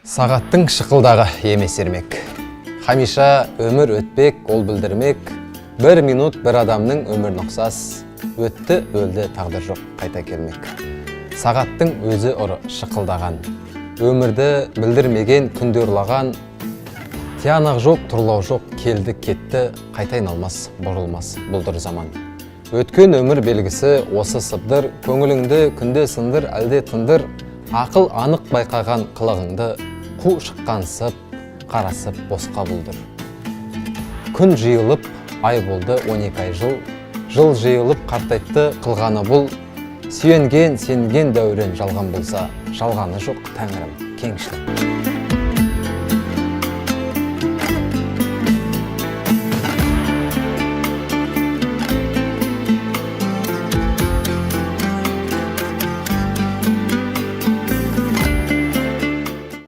Сағаттың шықылдағы емес ермек. Хамиша өмір өтпек, ол білдірмек. Бір минут бір адамның өмірін ұқсас. Өтті, өлді, тағдыр жоқ, қайта келмек. Сағаттың өзі ұры шықылдаған. Өмірді білдірмеген күнде ұрлаған. Тиянақ жоқ, тұрлау жоқ, келді, кетті, қайта айналмас, бұрылмас, бұлдыр заман. Өткен өмір белгісі осы сыбдыр, көңіліңді күнде сындыр, әлде тындыр. Ақыл анық байқаған қылығыңды, қу шыққансып, қарасып босқа бұлдыр. Күн жиылып, ай болды 12 ай жыл, жыл жиылып қартайтты қылғаны бұл. Сүйенген, сенген дәурен жалған болса, жалғаны жоқ тәңірім кеңшілік.